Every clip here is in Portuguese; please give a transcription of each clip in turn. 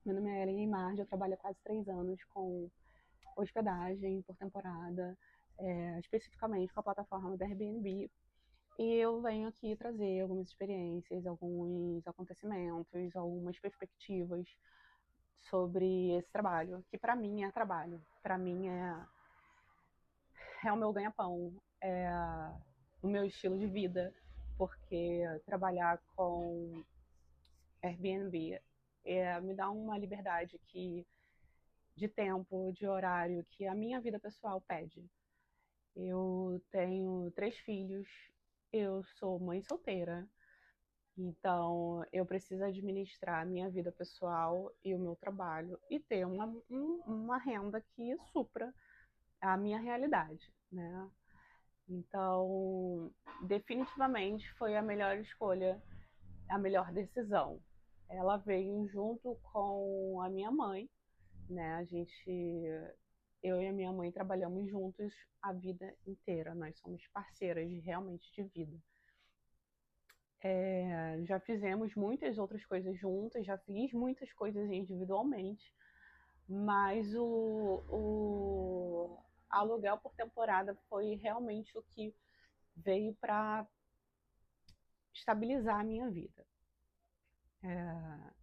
Meu nome é Ellen Guimarães, eu trabalho há quase 3 anos com hospedagem por temporada, especificamente com a plataforma da Airbnb. E eu venho aqui trazer algumas experiências, alguns acontecimentos, algumas perspectivas sobre esse trabalho, que para mim é trabalho, para mim é o meu ganha-pão, é o meu estilo de vida, porque trabalhar com Airbnb me dá uma liberdade de tempo, de horário, que a minha vida pessoal pede. Eu tenho 3 filhos, eu sou mãe solteira, então eu preciso administrar a minha vida pessoal e o meu trabalho e ter uma renda que supra a minha realidade, né? Então, definitivamente foi a melhor escolha, a melhor decisão. Ela veio junto com a minha mãe, né? Eu e a minha mãe trabalhamos juntos a vida inteira. Nós somos parceiras realmente de vida. Já fizemos muitas outras coisas juntas, já fiz muitas coisas individualmente, mas o aluguel por temporada foi realmente o que veio para estabilizar a minha vida.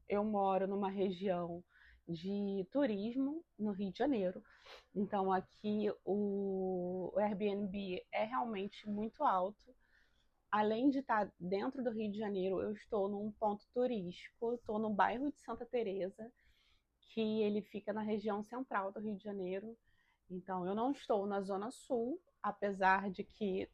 Eu moro numa região de turismo no Rio de Janeiro, então aqui o Airbnb é realmente muito alto. Além de estar dentro do Rio de Janeiro, eu estou num ponto turístico, estou no bairro de Santa Teresa, que ele fica na região central do Rio de Janeiro. Então eu não estou na zona sul, apesar de que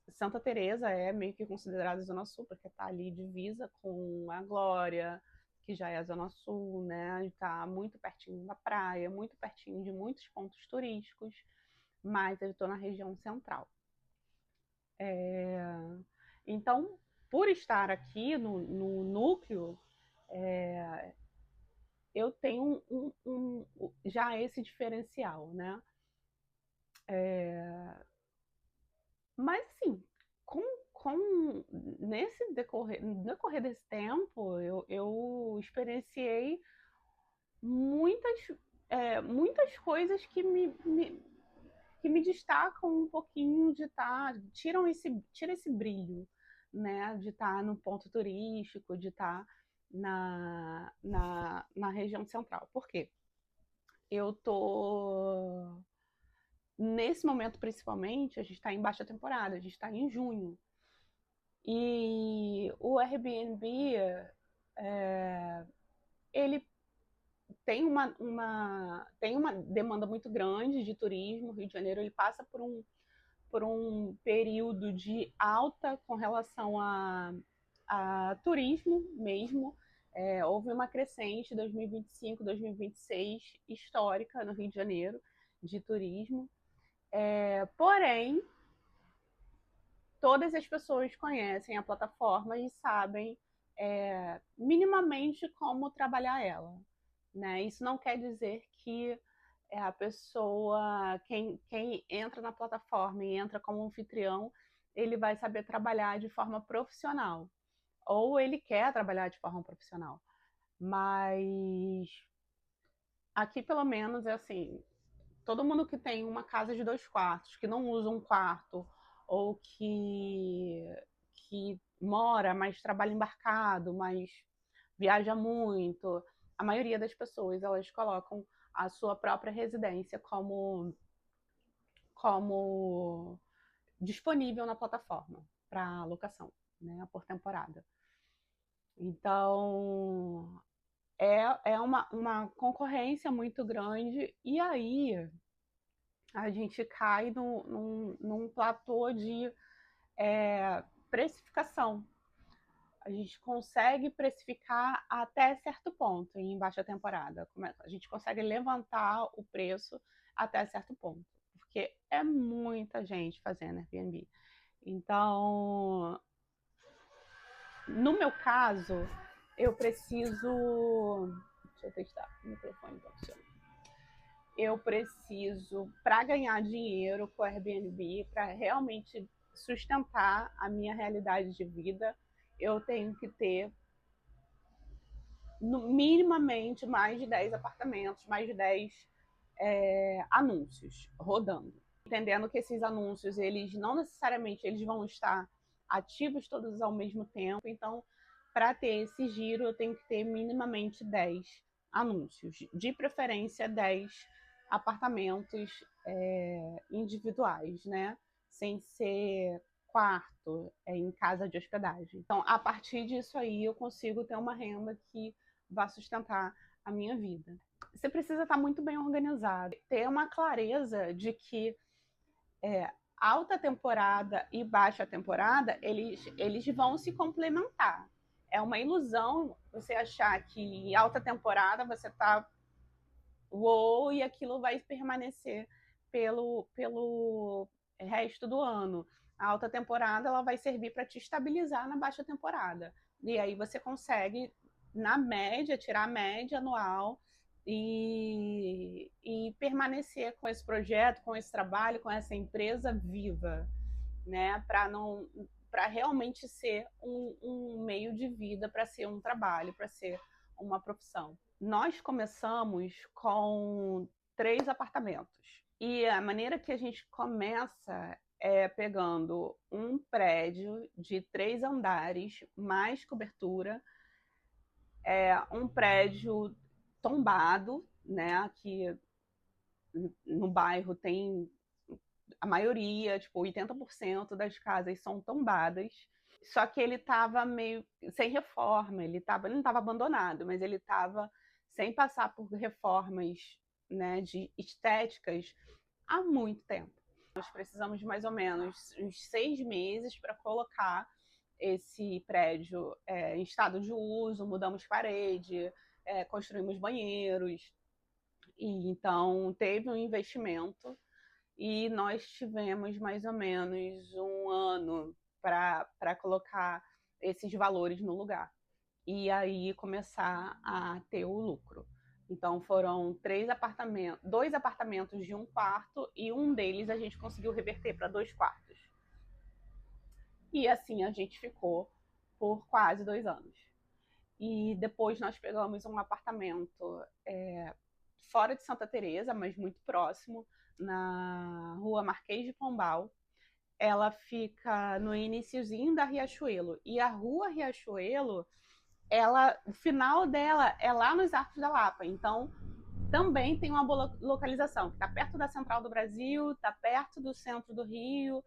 Santa Teresa é meio que considerada Zona Sul, porque está ali divisa com a Glória, que já é a Zona Sul, né? Está muito pertinho da praia, muito pertinho de muitos pontos turísticos, mas eu estou na região central. Então, por estar aqui no núcleo, eu tenho já esse diferencial, né? Mas assim, com, no decorrer desse tempo, eu experienciei muitas, muitas coisas que me destacam um pouquinho de estar, tira esse brilho, né? De estar no ponto turístico, de estar na região central. Por quê? Eu tô nesse momento, principalmente, a gente está em baixa temporada, a gente está em junho. E o Airbnb, ele tem uma demanda muito grande de turismo. O Rio de Janeiro ele passa por um período de alta com relação a turismo mesmo. Houve uma crescente em 2025, 2026 histórica no Rio de Janeiro de turismo. Porém, todas as pessoas conhecem a plataforma e sabem minimamente como trabalhar ela. Né? Isso não quer dizer que a pessoa, quem entra na plataforma e entra como anfitrião, ele vai saber trabalhar de forma profissional. Ou ele quer trabalhar de forma profissional. Mas aqui, pelo menos, é assim: todo mundo que tem uma casa de 2 quartos, que não usa um quarto, ou que mora, mas trabalha embarcado, mas viaja muito, a maioria das pessoas elas colocam a sua própria residência como disponível na plataforma para locação, né, por temporada. Então é uma concorrência muito grande, e aí a gente cai num platô de precificação. A gente consegue precificar até certo ponto em baixa temporada. A gente consegue levantar o preço até certo ponto, porque é muita gente fazendo Airbnb. Então, no meu caso, eu preciso. Deixa eu testar, o microfone está funcionando. Eu preciso, para ganhar dinheiro com o Airbnb, para realmente sustentar a minha realidade de vida, eu tenho que ter minimamente mais de 10 apartamentos, mais de 10 anúncios rodando. Entendendo que esses anúncios, eles não necessariamente eles vão estar ativos todos ao mesmo tempo, então, para ter esse giro, eu tenho que ter minimamente 10 anúncios, de preferência 10 apartamentos individuais, né? Sem ser quarto em casa de hospedagem. Então, a partir disso aí, eu consigo ter uma renda que vá sustentar a minha vida. Você precisa estar muito bem organizado, ter uma clareza de que alta temporada e baixa temporada, eles vão se complementar. É uma ilusão você achar que em alta temporada você está uou e aquilo vai permanecer pelo resto do ano. A alta temporada ela vai servir para te estabilizar na baixa temporada. E aí você consegue, na média, tirar a média anual e permanecer com esse projeto, com esse trabalho, com essa empresa viva, né? Para realmente ser um meio de vida, para ser um trabalho, para ser uma profissão. Nós começamos com 3 apartamentos. E a maneira que a gente começa é pegando um prédio de 3 andares, mais cobertura, um prédio tombado, né? Que no bairro tem a maioria, tipo 80% das casas são tombadas. Só que ele estava meio sem reforma, ele não estava abandonado, mas ele estava sem passar por reformas, né, de estéticas há muito tempo. Nós precisamos de mais ou menos uns 6 meses para colocar esse prédio em estado de uso, mudamos parede, construímos banheiros, e então teve um investimento e nós tivemos mais ou menos um ano para colocar esses valores no lugar. E aí começar a ter o lucro. Então foram 2 apartamentos de 1 quarto e um deles a gente conseguiu reverter para 2 quartos. E assim a gente ficou por quase 2 anos. E depois nós pegamos um apartamento fora de Santa Teresa, mas muito próximo, na rua Marquês de Pombal. Ela fica no iniciozinho da Riachuelo. E a rua Riachuelo, o final dela é lá nos Arcos da Lapa. Então, também tem uma boa localização, que está perto da Central do Brasil, está perto do centro do Rio,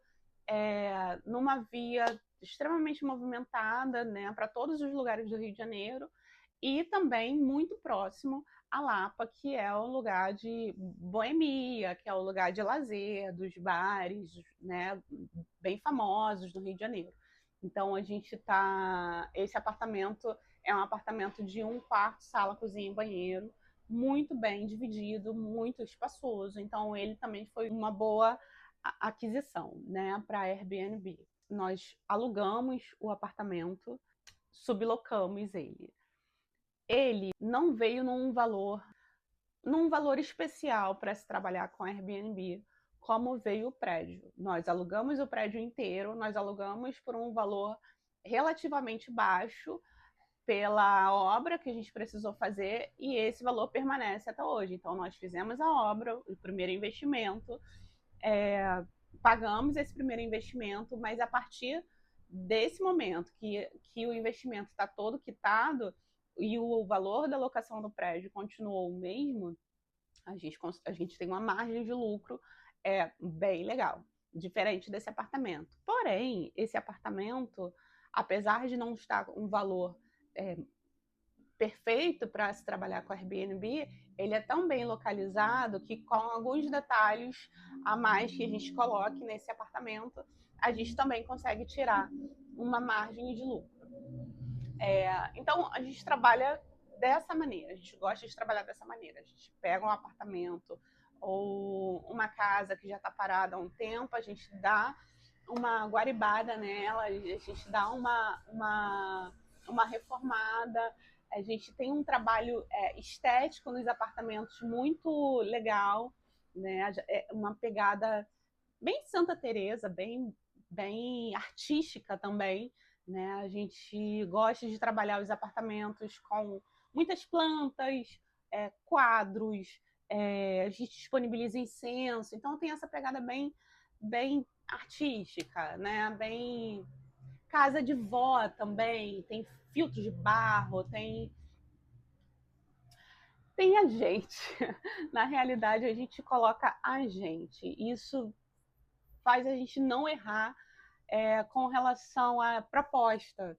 numa via extremamente movimentada, né, para todos os lugares do Rio de Janeiro, e também muito próximo a Lapa, que é o lugar de boemia, que é o lugar de lazer, dos bares, né, bem famosos do Rio de Janeiro. Então esse apartamento é um apartamento de 1 quarto, sala, cozinha e banheiro, muito bem dividido, muito espaçoso. Então ele também foi uma boa aquisição, né, para Airbnb. Nós alugamos o apartamento, sublocamos ele. Ele não veio num valor especial para se trabalhar com Airbnb, como veio o prédio. Nós alugamos o prédio inteiro, nós alugamos por um valor relativamente baixo pela obra que a gente precisou fazer e esse valor permanece até hoje. Então nós fizemos a obra, o primeiro investimento, pagamos esse primeiro investimento, mas a partir desse momento que o investimento está todo quitado e o valor da locação do prédio continuou o mesmo, a gente tem uma margem de lucro bem legal, diferente desse apartamento. Porém, esse apartamento, apesar de não estar um valor perfeito para se trabalhar com Airbnb, ele é tão bem localizado que, com alguns detalhes a mais que a gente coloque nesse apartamento, a gente também consegue tirar uma margem de lucro. Então, a gente trabalha dessa maneira, a gente gosta de trabalhar dessa maneira. A gente pega um apartamento ou uma casa que já está parada há um tempo, a gente dá uma guaribada nela, a gente dá uma reformada, a gente tem um trabalho estético nos apartamentos muito legal, né? Uma pegada bem Santa Teresa, bem artística também, né? A gente gosta de trabalhar os apartamentos com muitas plantas, quadros, a gente disponibiliza incenso, então tem essa pegada bem artística, né? Bem casa de vó também, tem filtro de barro, tem a gente. Na realidade, a gente coloca a gente. Isso faz a gente não errar com relação à proposta.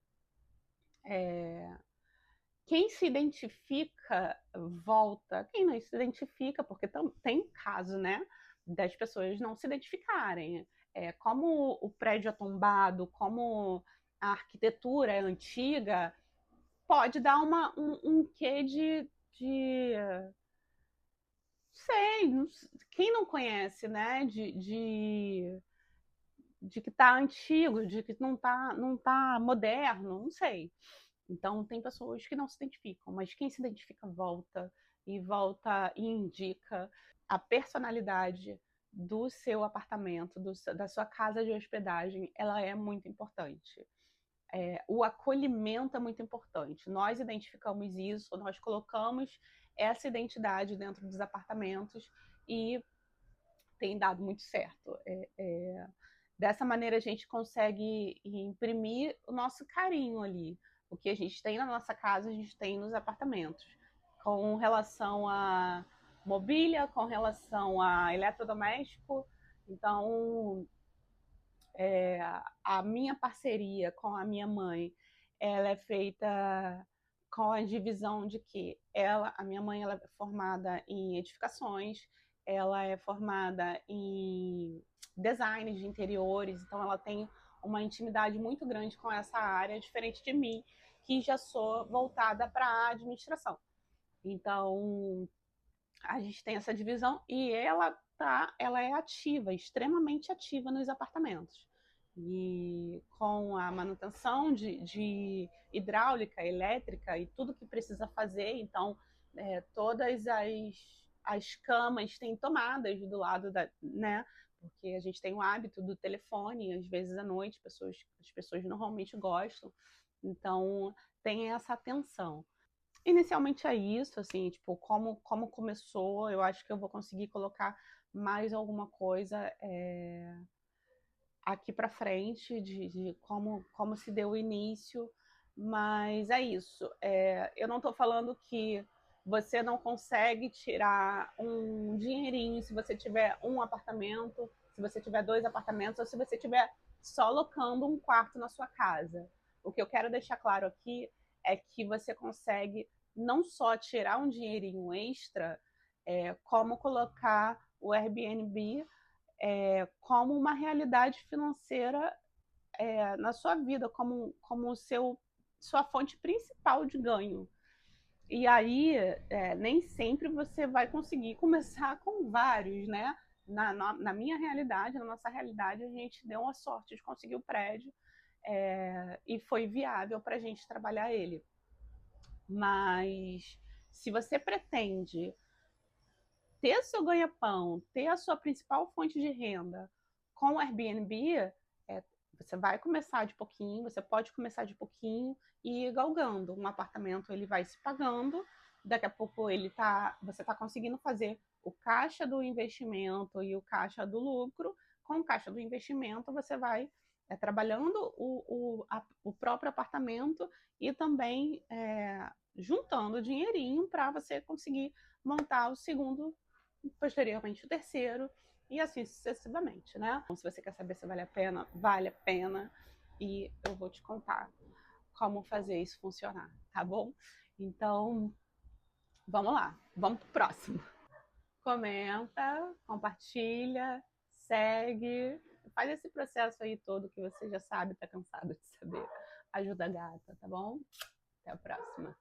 Quem se identifica volta, quem não se identifica, porque tem caso, né, das pessoas não se identificarem. Como o prédio é tombado, como a arquitetura é antiga, pode dar um quê de sei, quem não conhece, né, de que está antigo, de que não tá moderno, não sei. Então, tem pessoas que não se identificam, mas quem se identifica volta e indica a personalidade do seu apartamento, da sua casa de hospedagem, ela é muito importante. O acolhimento é muito importante. Nós identificamos isso, nós colocamos essa identidade dentro dos apartamentos e tem dado muito certo. Dessa maneira, a gente consegue imprimir o nosso carinho ali. O que a gente tem na nossa casa, a gente tem nos apartamentos. Com relação a mobília, com relação a eletrodoméstico. Então, a minha parceria com a minha mãe, ela é feita com a divisão de que a minha mãe, ela é formada em edificações, ela é formada em design de interiores, então ela tem uma intimidade muito grande com essa área, diferente de mim, que já sou voltada para a administração. Então, a gente tem essa divisão e ela é ativa, extremamente ativa nos apartamentos. E com a manutenção de hidráulica, elétrica e tudo que precisa fazer, então todas as camas têm tomadas do lado né? Porque a gente tem o hábito do telefone, às vezes à noite, as pessoas normalmente gostam, então tem essa atenção. Inicialmente é isso, assim, tipo, como começou, eu acho que eu vou conseguir colocar mais alguma coisa aqui para frente de como se deu o início, mas é isso. Eu não estou falando que você não consegue tirar um dinheirinho se você tiver um apartamento, se você tiver 2 apartamentos, ou se você tiver só alocando um quarto na sua casa. O que eu quero deixar claro aqui é que você consegue não só tirar um dinheirinho extra, como colocar o Airbnb como uma realidade financeira na sua vida, como sua fonte principal de ganho. E aí, nem sempre você vai conseguir começar com vários, né? Na minha realidade, na nossa realidade, a gente deu uma sorte de conseguir o prédio e foi viável para a gente trabalhar ele. Mas se você pretende ter seu ganha-pão, ter a sua principal fonte de renda com o Airbnb, você vai começar de pouquinho, você pode começar de pouquinho e ir galgando. Um apartamento ele vai se pagando, daqui a pouco você está conseguindo fazer o caixa do investimento e o caixa do lucro. Com o caixa do investimento, você vai trabalhando o próprio apartamento e também juntando dinheirinho para você conseguir montar o segundo, posteriormente o terceiro, e assim sucessivamente, né? Então, se você quer saber se vale a pena, vale a pena, e eu vou te contar como fazer isso funcionar, tá bom? Então, vamos lá, vamos pro próximo. Comenta, compartilha, segue, faz esse processo aí todo que você já sabe, tá cansado de saber. Ajuda a gata, tá bom? Até a próxima.